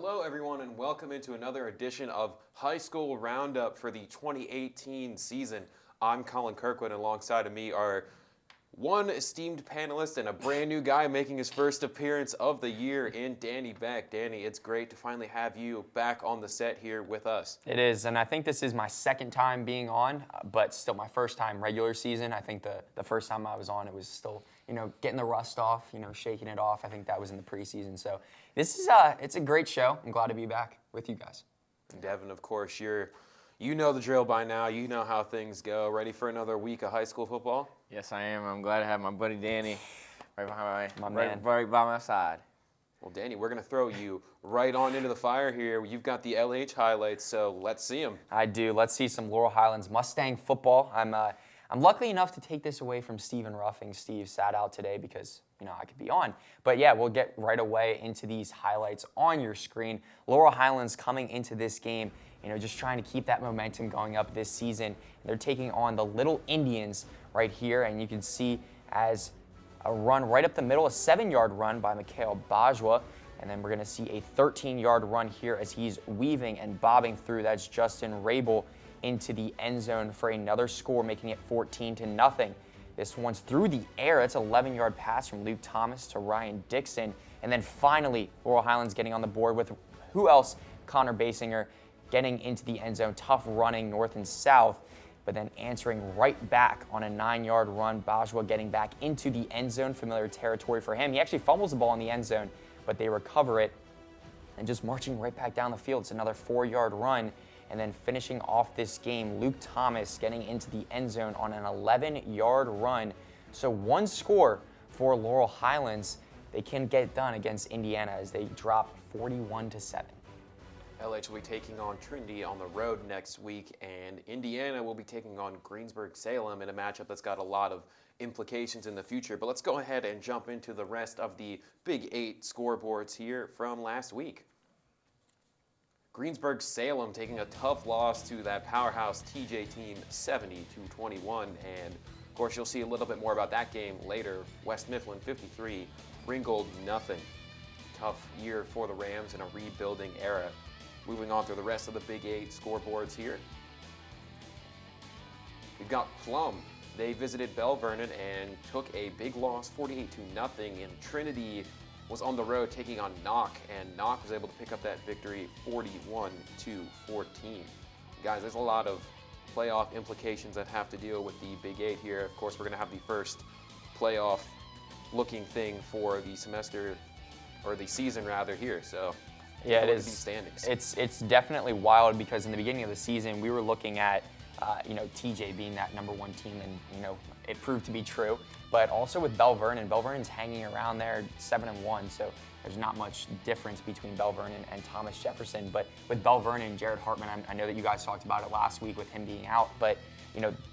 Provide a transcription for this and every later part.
Hello, everyone, and welcome into another edition of High School Roundup for the 2018 season. I'm Colin Kirkwood, and alongside of me are one esteemed panelist and a brand new guy making his first appearance of the year in Danny Beck. Danny, it's great to finally have you back on the set here with us. It is, and I think this is my second time being on, but still my first time regular season. I think the first time I was on, it was still, getting the rust off, shaking it off. I think that was in the preseason. So this is it's a great show. I'm glad to be back with you guys. Devin, of course, you know the drill by now. You know how things go. Ready for another week of high school football? Yes, I am. I'm glad to have my buddy Danny right behind man. right by my side. Well, Danny, we're going to throw you right on into the fire here. You've got the LH highlights, so let's see them. I do. Let's see some Laurel Highlands Mustang football. I'm lucky enough to take this away from Stephen Ruffing. Steve sat out today because, I could be on. But yeah, we'll get right away into these highlights on your screen. Laurel Highlands coming into this game, just trying to keep that momentum going up this season. They're taking on the Little Indians right here, and you can see as a run right up the middle, a 7-yard run by Mikhail Bajwa, and then we're going to see a 13-yard run here as he's weaving and bobbing through. That's Justin Rabel into the end zone for another score, making it 14-0. This one's through the air. That's an 11-yard pass from Luke Thomas to Ryan Dixon. And then finally, Laurel Highlands getting on the board with who else? Connor Basinger getting into the end zone. Tough running north and south, but then answering right back on a 9-yard run. Bajwa getting back into the end zone, familiar territory for him. He actually fumbles the ball in the end zone, but they recover it. And just marching right back down the field, it's another 4-yard run. And then finishing off this game, Luke Thomas getting into the end zone on an 11-yard run. So one score for Laurel Highlands. They can get it done against Indiana as they drop 41-7. LH will be taking on Trinity on the road next week, and Indiana will be taking on Greensburg-Salem in a matchup that's got a lot of implications in the future. But let's go ahead and jump into the rest of the Big 8 scoreboards here from last week. Greensburg-Salem taking a tough loss to that powerhouse TJ team 70-21, and of course you'll see a little bit more about that game later. West Mifflin 53, Ringgold nothing. Tough year for the Rams in a rebuilding era. Moving on through the rest of the Big 8 scoreboards here. We've got Plum. They visited Bell Vernon and took a big loss 48-0, and Trinity was on the road taking on Knock, and Knock was able to pick up that victory 41-14. Guys, there's a lot of playoff implications that have to deal with the Big 8 here. Of course, we're going to have the first playoff looking thing for the semester, or the season rather, here. So yeah, it is. These standings. It's definitely wild because in the beginning of the season we were looking at TJ being that number one team, and it proved to be true. But also with Bell Vernon's hanging around there 7-1, so there's not much difference between Bell Vernon and Thomas Jefferson. But with Bell Vernon, Jared Hartman, I know that you guys talked about it last week with him being out, but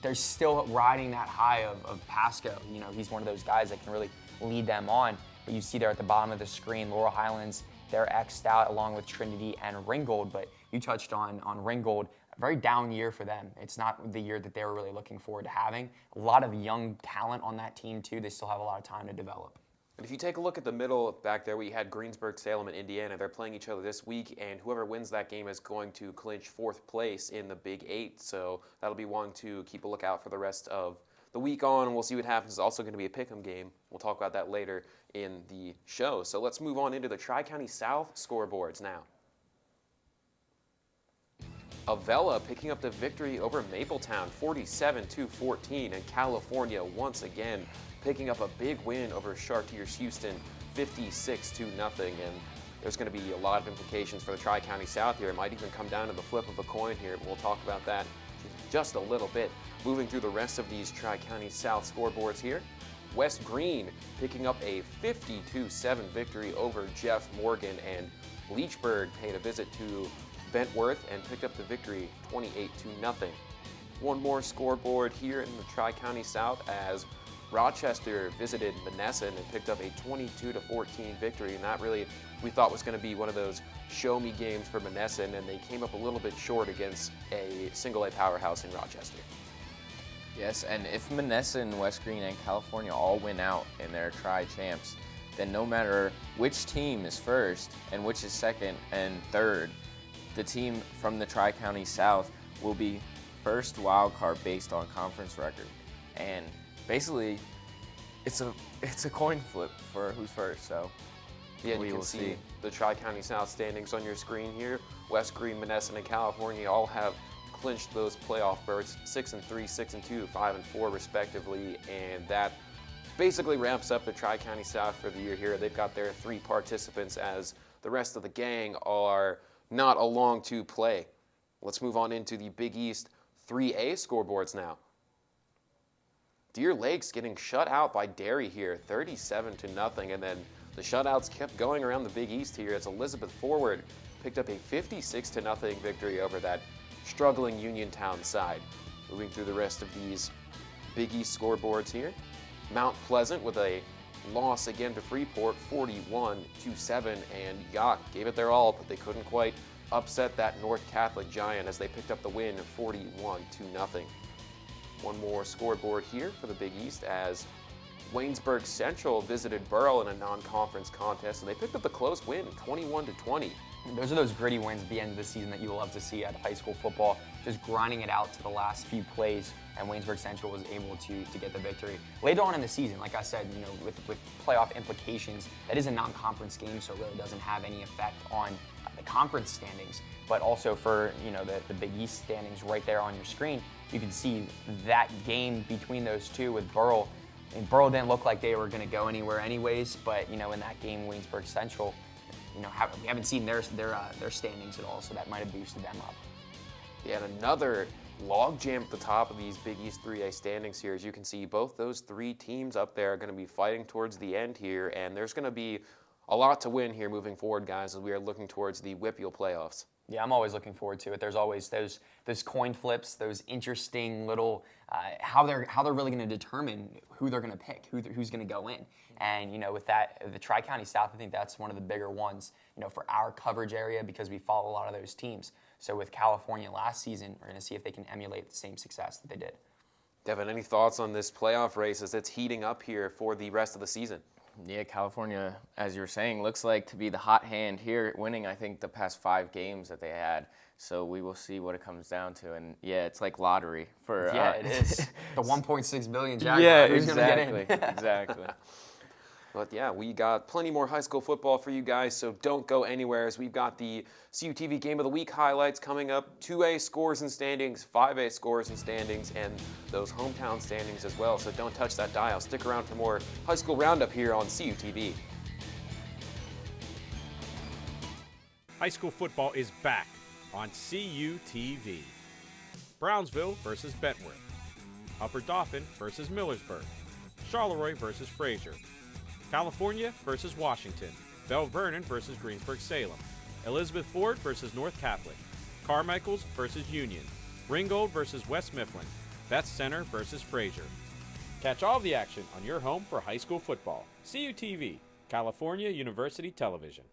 they're still riding that high of Pasco. He's one of those guys that can really lead them on. But you see there at the bottom of the screen, Laurel Highlands, they're X'd out along with Trinity and Ringgold, but you touched on Ringgold. A very down year for them. It's not the year that they were really looking forward to having. A lot of young talent on that team too. They still have a lot of time to develop. And if you take a look at the middle back there, we had Greensburg-Salem and Indiana. They're playing each other this week, and whoever wins that game is going to clinch 4th place in the Big 8. So that'll be one to keep a lookout for the rest of the week on, and we'll see what happens. It's also going to be a pick'em game. We'll talk about that later in the show. So let's move on into the Tri-County South scoreboards now. Avella picking up the victory over Mapletown 47-14, and California once again picking up a big win over Chartiers Houston 56-0. And there's going to be a lot of implications for the Tri-County South here. It might even come down to the flip of a coin here, but we'll talk about that just a little bit. Moving through the rest of these Tri-County South scoreboards here. West Green picking up a 52-7 victory over Jeff Morgan, and Leechburg paid a visit to Bentworth and picked up the victory 28-0. One more scoreboard here in the Tri-County South as Rochester visited Monessen and picked up a 22-14 victory, and that really we thought was going to be one of those show-me games for Monessen, and they came up a little bit short against a single-A powerhouse in Rochester. Yes, and if Monessen, West Green, and California all win out in their tri-champs, then no matter which team is first and which is second and third, the team from the Tri-County South will be first wild card based on conference record. And basically, it's a coin flip for who's first. So yeah, we you will can see see. the Tri-County South standings on your screen here. West Green, Monessen, and California all have clinched those playoff berths, 6-3, 6-2, 5-4 respectively, and that basically ramps up the Tri-County South for the year here. They've got their 3 participants as the rest of the gang are not along to play. Let's move on into the Big East 3A scoreboards now. Deer Lakes getting shut out by Derry here, 37-0, and then the shutouts kept going around the Big East here as Elizabeth Forward picked up a 56-0 victory over that struggling Uniontown side. Moving through the rest of these Big East scoreboards here. Mount Pleasant with a loss again to Freeport, 41-7, and Yacht gave it their all, but they couldn't quite upset that North Catholic giant as they picked up the win, 41-0. One more scoreboard here for the Big East as Waynesburg Central visited Burrell in a non-conference contest, and they picked up the close win, 21-20. Those are those gritty wins at the end of the season that you love to see out of high school football, just grinding it out to the last few plays, and Waynesburg Central was able to get the victory. Later on in the season, like I said, with playoff implications, that is a non-conference game, so it really doesn't have any effect on the conference standings, but also for the Big East standings right there on your screen. You can see that game between those two with Burrell. And Burrell didn't look like they were going to go anywhere anyways, but in that game, Waynesburg Central, we haven't seen their standings at all, so that might have boosted them up. Yeah, and another logjam at the top of these Big East 3A standings here. As you can see, both those 3 teams up there are going to be fighting towards the end here, and there's going to be a lot to win here moving forward, guys, as we are looking towards the WPIAL playoffs. Yeah, I'm always looking forward to it. There's always those coin flips, those interesting little how they're really going to determine who they're going to pick, who's going to go in. And with that, the Tri-County South, I think that's one of the bigger ones, for our coverage area because we follow a lot of those teams. So with California last season, we're going to see if they can emulate the same success that they did. Devin, any thoughts on this playoff race as it's heating up here for the rest of the season? Yeah, California, as you were saying, looks like to be the hot hand here, winning, I think, the past 5 games that they had. So we will see what it comes down to. And, yeah, it's like lottery for it is. The $1.6 billion jackpot. Yeah, Who's exactly, gonna get in? exactly. But yeah, we got plenty more high school football for you guys, so don't go anywhere as we've got the CUTV Game of the Week highlights coming up, 2A scores and standings, 5A scores and standings, and those hometown standings as well. So don't touch that dial. Stick around for more high school roundup here on CUTV. High school football is back on CUTV. Brownsville versus Bentworth. Upper Dauphin versus Millersburg. Charleroi versus Fraser. California versus Washington. Bell Vernon versus Greensburg-Salem. Elizabeth Ford versus North Catholic. Carmichaels versus Union. Ringgold versus West Mifflin. Beth Center versus Fraser. Catch all the action on your home for high school football. CUTV, California University Television.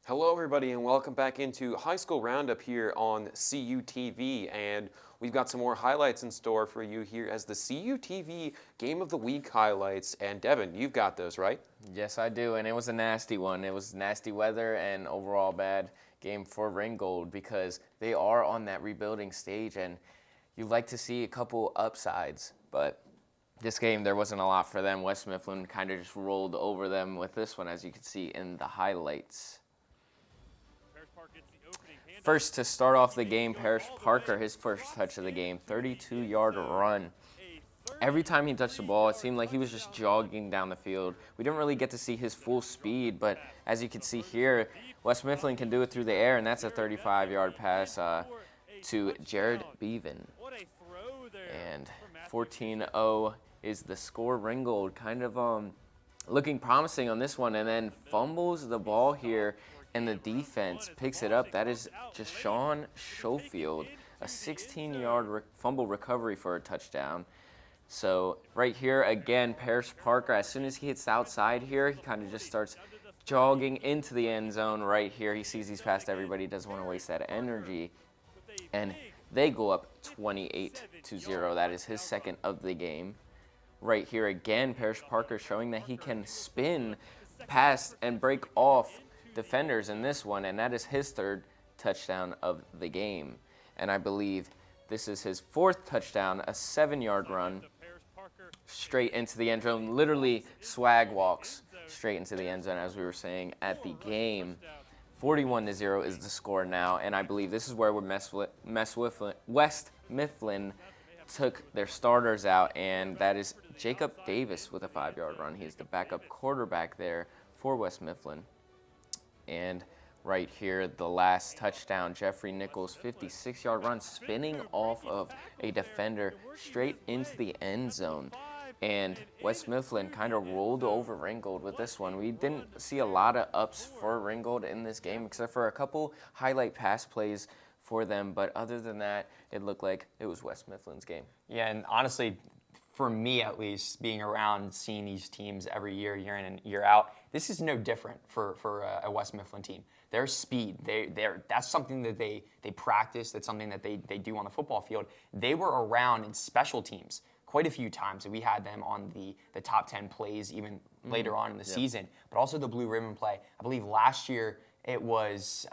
Hello, everybody, and welcome back into High School Roundup here on CUTV. And we've got some more highlights in store for you here as the CUTV Game of the Week highlights. And Devin, you've got those, right? Yes, I do, and it was a nasty one. It was nasty weather and overall bad game for Ringgold because they are on that rebuilding stage, and you like to see a couple upsides, but this game, there wasn't a lot for them. West Mifflin kind of just rolled over them with this one, as you can see in the highlights. First, to start off the game, Parrish Parker, his first touch of the game, 32-yard run every time he touched the ball, it seemed like he was just jogging down the field. We didn't really get to see his full speed, but as you can see here, West Mifflin can do it through the air, and that's a 35-yard pass to Jared Beaven. And 14-0 is the score. Ringgold kind of looking promising on this one, and then fumbles the ball here, and the defense picks it up. That is just Sean Schofield, a 16-yard fumble recovery for a touchdown. So right here, again, Parrish Parker, as soon as he hits the outside here, he kind of just starts jogging into the end zone right here. He sees he's past everybody, doesn't want to waste that energy. And they go up 28-0. That is his second of the game. Right here again, Parrish Parker showing that he can spin past and break off defenders in this one, and that is his third touchdown of the game. And I believe this is his fourth touchdown, a 7-yard run straight into the end zone. Literally swag walks straight into the end zone, as we were saying at the game. 41-0 is the score now, and I believe this is where West Mifflin took their starters out, and that is Jacob Davis with a 5-yard run. He's the backup quarterback there for West Mifflin. And right here, the last touchdown, Jeffrey Nichols, 56-yard run, spinning off of a defender straight into the end zone. And West Mifflin kind of rolled over Ringgold with this one. We didn't see a lot of ups for Ringgold in this game, except for a couple highlight pass plays for them. But other than that, it looked like it was West Mifflin's game. Yeah, and honestly, for me at least, being around, seeing these teams every year, year in and year out, this is no different for a West Mifflin team. Their speed, that's something that they practice, that's something that they do on the football field. They were around in special teams quite a few times. We had them on the top 10 plays even later on in the season, but also the blue ribbon play. I believe last year it was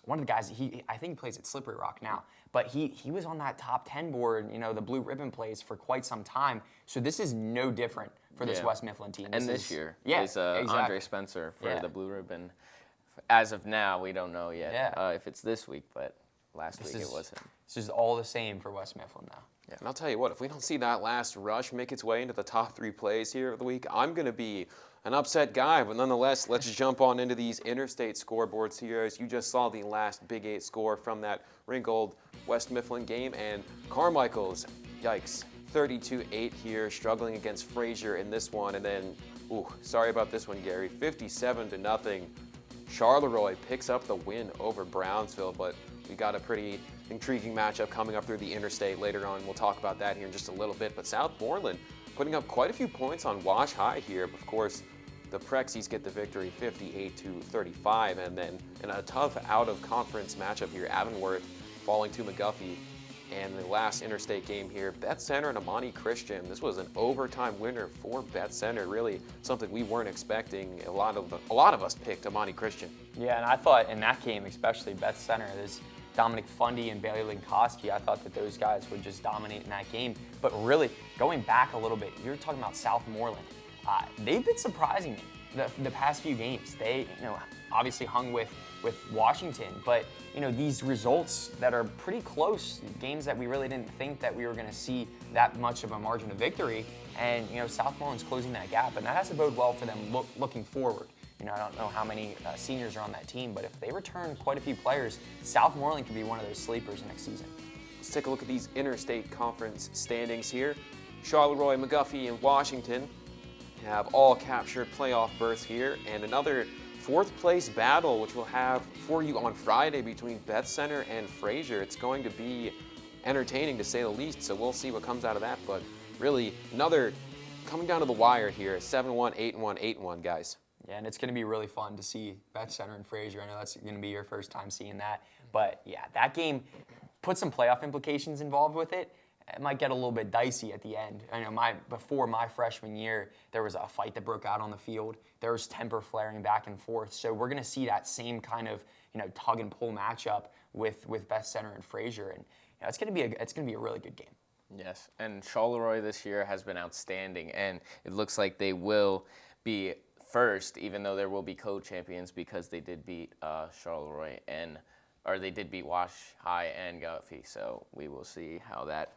one of the guys, I think he plays at Slippery Rock now, but he was on that top 10 board, the blue ribbon plays for quite some time. So this is no different for this West Mifflin team. This year is exactly. Andre Spencer for the blue ribbon. As of now, we don't know yet if it's this week, but last week it was him. This is all the same for West Mifflin now. Yeah. And I'll tell you what, if we don't see that last rush make its way into the top 3 plays here of the week, I'm going to be an upset guy. But nonetheless, let's jump on into these interstate scoreboards here. As you just saw the last Big 8 score from that Ringgold West Mifflin game. And Carmichael's, yikes, 32-8 here, struggling against Fraser in this one. And then, sorry about this one, Gary, 57-0. Charleroi picks up the win over Brownsville, but we got a pretty intriguing matchup coming up through the interstate later on. We'll talk about that here in just a little bit. But Southmoreland putting up quite a few points on Wash High here. Of course, the Prexies get the victory 58-35. And then in a tough out-of-conference matchup here, Avonworth falling to McGuffey. And the last interstate game here, Beth Center and Amani Christian. This was an overtime winner for Beth Center. Really something we weren't expecting. A lot of us picked Amani Christian. Yeah, and I thought in that game, especially Beth Center, there's Dominic Fundy and Bailey Linkoski. I thought that those guys would just dominate in that game. But really, going back a little bit, you're talking about Southmoreland. They've been surprising me the past few games. They, obviously hung with Washington, but these results that are pretty close, games that we really didn't think that we were going to see that much of a margin of victory, and Southmoreland's closing that gap, and that has to bode well for them looking forward. I don't know how many seniors are on that team, but if they return quite a few players, Southmoreland could be one of those sleepers next season. Let's take a look at these interstate conference standings here. Charleroi, McGuffey, and Washington have all captured playoff berths here, and another 4th place battle, which we'll have for you on Friday between Beth Center and Fraser. It's going to be entertaining to say the least, so we'll see what comes out of that. But really, another coming down to the wire here, 7-1, 8-1, 8-1, guys. Yeah, and it's going to be really fun to see Beth Center and Fraser. I know that's going to be your first time seeing that. But yeah, that game put some playoff implications involved with it. It might get a little bit dicey at the end. I know before my freshman year, there was a fight that broke out on the field. There was temper flaring back and forth. So we're going to see that same kind of tug and pull matchup with Beth Center and Fraser, and it's going to be a really good game. Yes, and Charleroi this year has been outstanding, and it looks like they will be first, even though there will be co-champions because they did beat Charleroi and or they did beat Wash High and Guffey. So we will see how that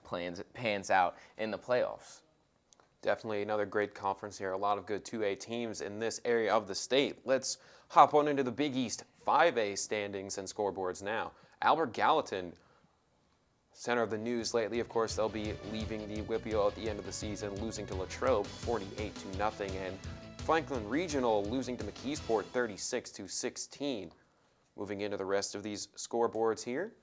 pans out in the playoffs. Definitely another great conference here. A lot of good 2A teams in this area of the state. Let's hop on into the Big East 5A standings and scoreboards now. Albert Gallatin, center of the news lately. Of course, they'll be leaving the Whippy at the end of the season, losing to Latrobe 48-0, and Franklin Regional losing to McKeesport 36-16. Moving into the rest of these scoreboards here.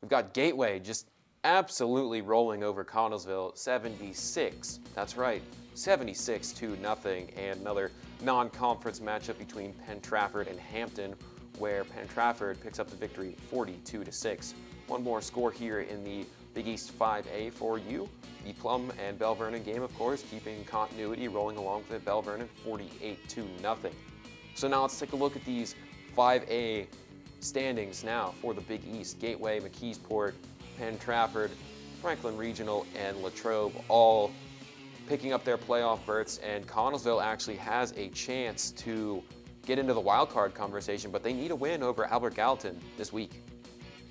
We've got Gateway just absolutely rolling over Connellsville 76. That's right, 76-0, and another non-conference matchup between Penn Trafford and Hampton, where Penn Trafford picks up the victory 42-6. One more score here in the Big East 5A for you. The Plum and Bell Vernon game, of course, keeping continuity, rolling along with it. Bell Vernon 48-0. So now let's take a look at these 5A standings now for the Big East. Gateway, McKeesport, Penn Trafford, Franklin Regional, and Latrobe all picking up their playoff berths, and Connellsville actually has a chance to get into the wild card conversation, but they need a win over Albert Gallatin this week.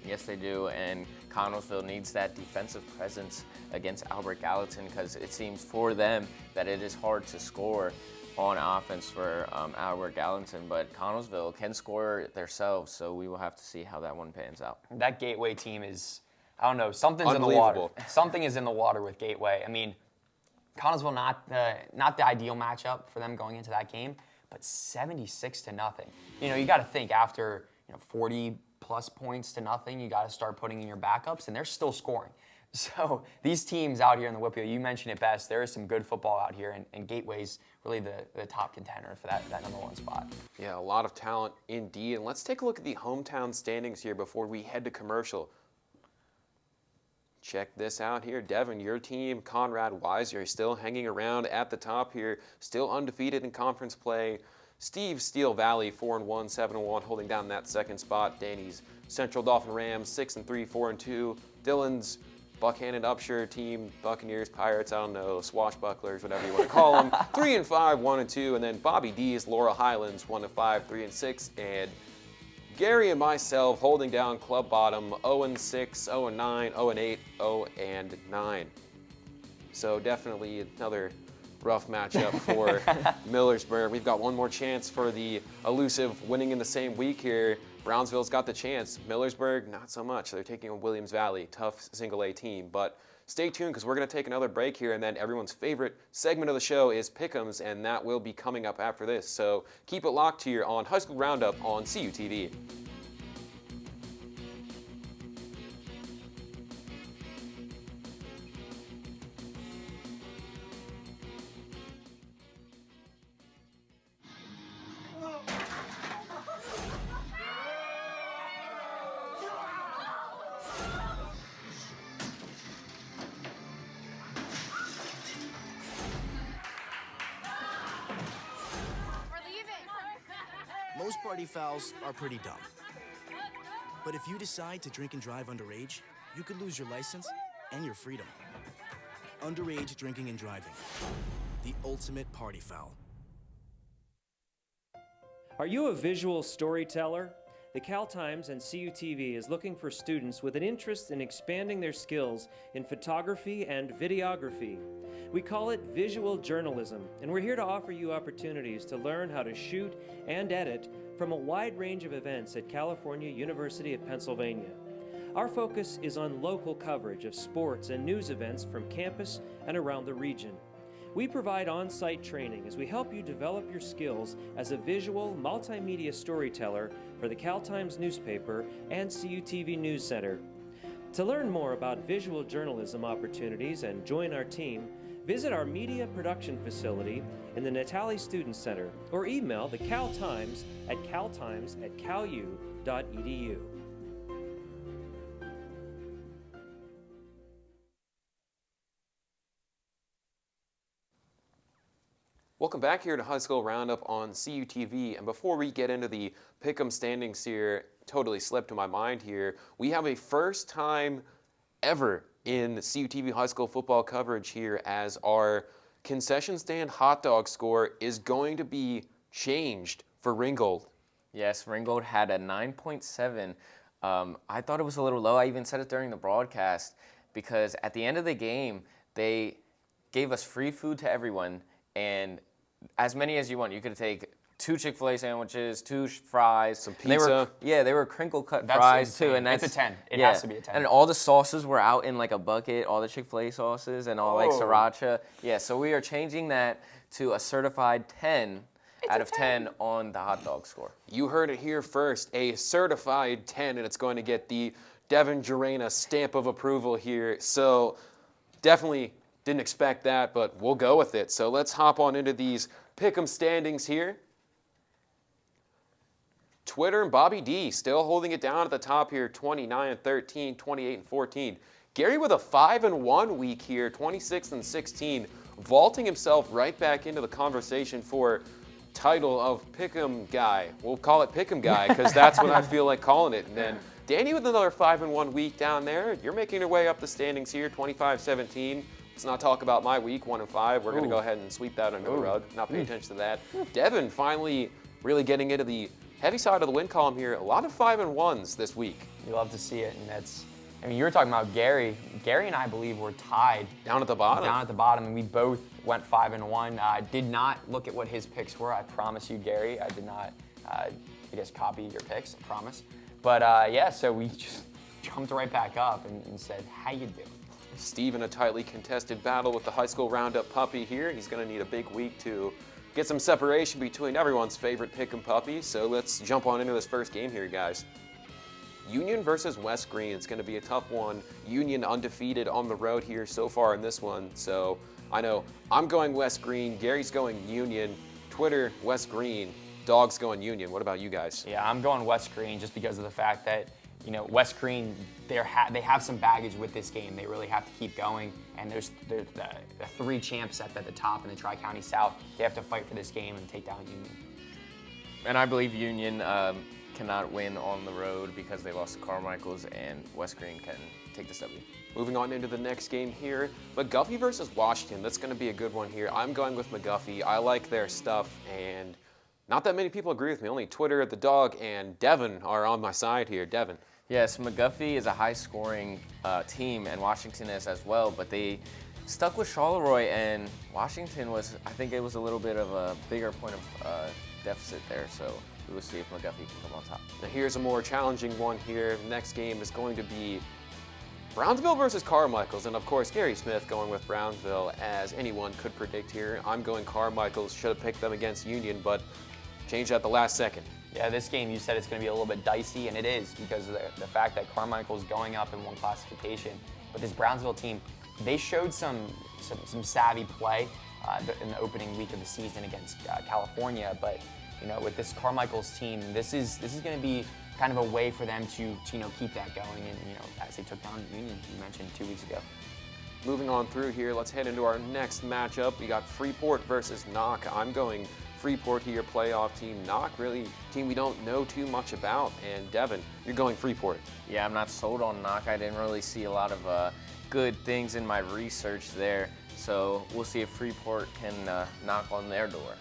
Yes, they do, and Connellsville needs that defensive presence against Albert Gallatin, because it seems for them that it is hard to score on offense for Albert Gallatin, but Connellsville can score themselves, so we will have to see how that one pans out. That Gateway team is, I don't know, something's in the water. Something is in the water with Gateway. I mean, Connellsville not the ideal matchup for them going into that game, but 76-0. You know, you got to think after 40 plus points to nothing, you got to start putting in your backups, and they're still scoring. So these teams out here in the Whippy, you mentioned it best, there is some good football out here, and Gateway's really the top contender for that number one spot. Yeah, a lot of talent indeed. And let's take a look at the hometown standings here before we head to commercial. Check this out here. Devin, your team, Conrad Weiser, is still hanging around at the top here, still undefeated in conference play. Steve Steel Valley, 4-1, 7-1, holding down that second spot. Danny's Central Dauphin Rams, 6-3, 4-2. Dylan's Buckhannon Upshur team, Buccaneers, Pirates, I don't know, swashbucklers, whatever you want to call them, 3-5, 1-2. And then Bobby D's Laurel Highlands, 1-5, 3-6. And Gary and myself holding down club bottom, 0-6, 0-9, 0-8, 0-9. So definitely another rough matchup for Millersburg. We've got one more chance for the elusive winning in the same week here. Brownsville's got the chance. Millersburg, not so much. They're taking on Williams Valley, tough single-A team. But stay tuned because we're going to take another break here, and then everyone's favorite segment of the show is Pick'ems, and that will be coming up after this. So keep it locked here on High School Roundup on CUTV. Most party fouls are pretty dumb. But if you decide to drink and drive underage, you could lose your license and your freedom. Underage drinking and driving. The ultimate party foul. Are you a visual storyteller? The Cal Times and CUTV is looking for students with an interest in expanding their skills in photography and videography. We call it visual journalism, and we're here to offer you opportunities to learn how to shoot and edit from a wide range of events at California University of Pennsylvania. Our focus is on local coverage of sports and news events from campus and around the region. We provide on-site training as we help you develop your skills as a visual multimedia storyteller for the Cal Times newspaper and CUTV News Center. To learn more about visual journalism opportunities and join our team, visit our media production facility in the Natali Student Center or email the Cal Times at caltimes@calu.edu. Welcome back here to High School Roundup on CUTV. And before we get into the Pick'em standings here, totally slipped to my mind here, we have a first time ever in CUTV high school football coverage here, as our concession stand hot dog score is going to be changed for Ringgold. Yes, Ringgold had a 9.7. I thought it was a little low. I even said it during the broadcast because at the end of the game, they gave us free food to everyone, and as many as you want. You could take 2 Chick-fil-A sandwiches, 2 fries. Some And they were, pizza. they were crinkle cut That's fries insane. too. And It's that's a 10. It has to be a 10. And all the sauces were out in like a bucket, all the Chick-fil-A sauces and all like sriracha. Yeah, so we are changing that to a certified 10 out of 10 on the hot dog score. You heard it here first, a certified 10, and it's going to get the Devin Jarena stamp of approval here. So definitely didn't expect that, but we'll go with it. So let's hop on into these pick'em standings here. Twitter and Bobby D still holding it down at the top here, 29-13, 28-14. Gary with a 5-1 week here, 26-16, vaulting himself right back into the conversation for title of Pick'em Guy. We'll call it Pick'em Guy because that's what I feel like calling it. And then Danny with another 5-1 week down there. You're making your way up the standings here, 25-17. Let's not talk about my week, 1-5. We're going to go ahead and sweep that under the rug, not pay attention to that. Devin finally really getting into the heavy side of the win column here. A lot of 5-1s this week. You love to see it, and that's. I mean, you were talking about Gary. Gary and I believe were tied Down at the bottom. down at the bottom, and we both went 5-1. I did not look at what his picks were. I promise you, Gary. I did not, I guess, copy your picks. I promise. But yeah, so we just jumped right back up and said, "How you doing?" Steve in a tightly contested battle with the high school Roundup puppy here. He's going to need a big week to get some separation between everyone's favorite pick'em puppy. So let's jump on into this first game here, guys. Union versus West Green. It's going to be a tough one. Union undefeated on the road here so far in this one. So I know I'm going West Green. Gary's going Union. Twitter, West Green. Dog's going Union. What about you guys? Yeah, I'm going West Green just because of the fact that, you know, West Green, they have some baggage with this game. They really have to keep going. And there's the 3 champs at the top in the Tri-County South. They have to fight for this game and take down Union. And I believe Union cannot win on the road because they lost to Carmichael's, and West Green can take this W. Moving on into the next game here, McGuffey versus Washington. That's going to be a good one here. I'm going with McGuffey. I like their stuff, and not that many people agree with me. Only Twitter, the dog, and Devin are on my side here. Devin. Yes, McGuffey is a high-scoring team, and Washington is as well, but they stuck with Charleroi, and Washington was, I think it was a little bit of a bigger point of deficit there, so we will see if McGuffey can come on top. Now here's a more challenging one here. The next game is going to be Brownsville versus Carmichael's, and of course Gary Smith going with Brownsville, as anyone could predict here. I'm going Carmichael's. Should have picked them against Union, but changed at the last second. Yeah, this game you said it's going to be a little bit dicey, and it is because of the fact that Carmichael's going up in one classification. But this Brownsville team, they showed some savvy play in the opening week of the season against California. But you know, with this Carmichael's team, this is going to be kind of a way for them to you know, keep that going, and you know, as they took down Union, you mentioned 2 weeks ago. Moving on through here, let's head into our next matchup. We got Freeport versus Knock. I'm going Freeport here, playoff team. Knock, really team we don't know too much about. And Devin, you're going Freeport. Yeah, I'm not sold on Knock. I didn't really see a lot of good things in my research there, so we'll see if Freeport can knock on their door.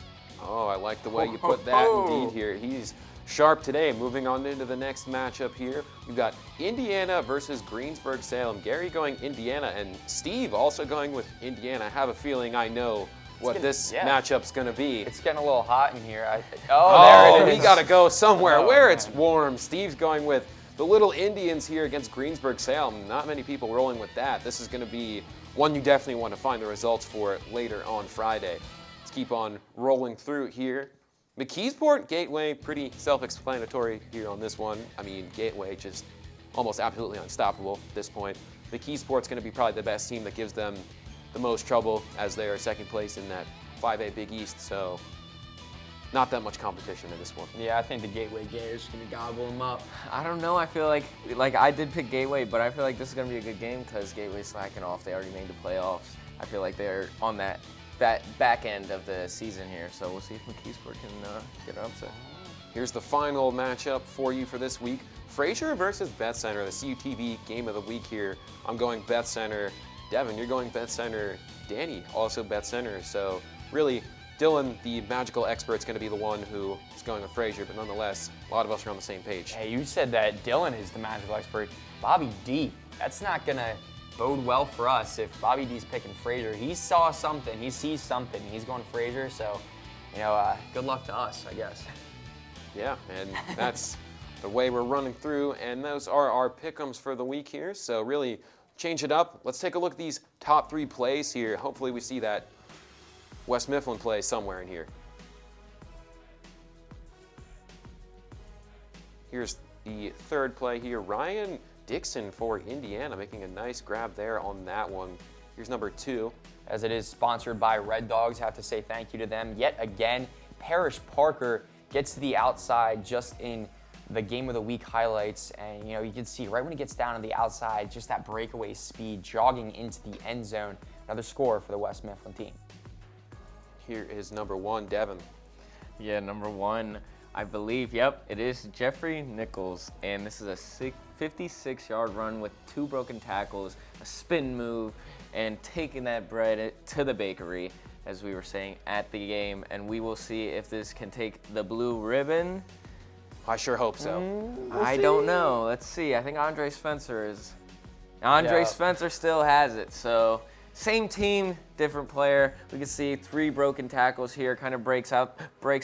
Oh, I like the way you put that indeed here. He's sharp today. Moving on into the next matchup here, we've got Indiana versus Greensburg-Salem. Gary going Indiana, and Steve also going with Indiana. I have a feeling I know what this matchup's going to be. It's getting a little hot in here. Oh, there it is. We got to go somewhere where it's warm. Steve's going with the Little Indians here against Greensburg-Salem. Not many people rolling with that. This is going to be one you definitely want to find the results for later on Friday. Let's keep on rolling through here. McKeesport, Gateway, pretty self-explanatory here on this one. I mean, Gateway just almost absolutely unstoppable at this point. McKeesport's going to be probably the best team that gives them the most trouble, as they are second place in that 5A Big East, so not that much competition in this one. Yeah, I think the Gateway Gators are going to gobble them up. I don't know. I feel like I did pick Gateway, but I feel like this is going to be a good game because Gateway's slacking off. They already made the playoffs. I feel like they're on that back end of the season here, so we'll see if McKeesport can get an upset. Here's the final matchup for you for this week. Fraser versus Beth Center, the CUTV game of the week here. I'm going Beth Center. Devin, you're going Beth Center. Danny, also Beth Center. So really Dylan, the magical expert, is going to be the one who is going with Frazier, but nonetheless, a lot of us are on the same page. Hey, you said that Dylan is the magical expert. Bobby D, that's not going to bode well for us if Bobby D's picking Frazier. He saw something. He sees something. He's going Frazier, so, good luck to us, I guess. Yeah, and that's the way we're running through, and those are our pick'ems for the week here. So really change it up. Let's take a look at these top 3 plays here. Hopefully we see that West Mifflin play somewhere in here. Here's the third play here. Ryan Dixon for Indiana making a nice grab there on that one. Here's number 2. As it is sponsored by Red Dogs, have to say thank you to them. Yet again, Parrish Parker gets to the outside just in the game of the week highlights, and you can see right when he gets down on the outside, just that breakaway speed jogging into the end zone. Another score for the West Mifflin team. Here is number 1, Devin. Yeah, number 1, I believe, yep, it is Jeffrey Nichols, and this is a 56-yard run with 2 broken tackles, a spin move, and taking that bread to the bakery, as we were saying at the game, and we will see if this can take the blue ribbon. I sure hope so. I don't know. Let's see. I think Andre Spencer still has it, so same team, different player. We can see 3 broken tackles here, kind of breaks a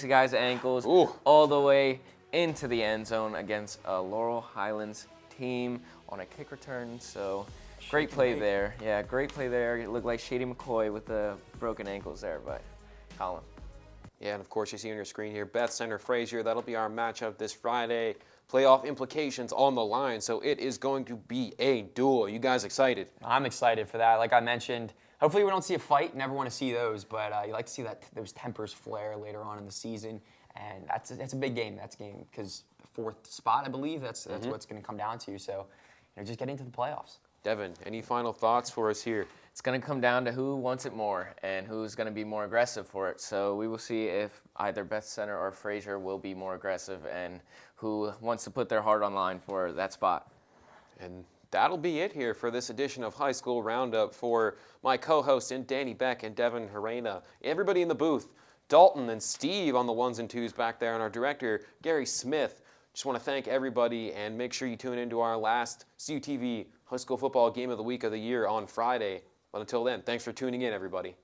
guy's ankles all the way into the end zone against a Laurel Highlands team on a kick return. So great play there. Yeah, great play there. It looked like Shady McCoy with the broken ankles there, but Colin. Yeah, and of course you see on your screen here, Beth Center Frazier. That'll be our matchup this Friday. Playoff implications on the line, so it is going to be a duel. You guys excited? I'm excited for that. Like I mentioned, hopefully we don't see a fight. Never want to see those, but you like to see those tempers flare later on in the season, and that's a big game. That's game because the 4th spot, I believe, that's what's going to come down to. So, just getting to the playoffs. Devin, any final thoughts for us here? It's going to come down to who wants it more and who's going to be more aggressive for it. So we will see if either Beth Center or Frazier will be more aggressive and who wants to put their heart on line for that spot. And that'll be it here for this edition of High School Roundup. For my co-hosts, Danny Beck and Devin Harena, everybody in the booth, Dalton and Steve on the 1s and 2s back there, and our director, Gary Smith. Just want to thank everybody and make sure you tune into our last CUTV High School Football Game of the Week of the Year on Friday. But until then, thanks for tuning in, everybody.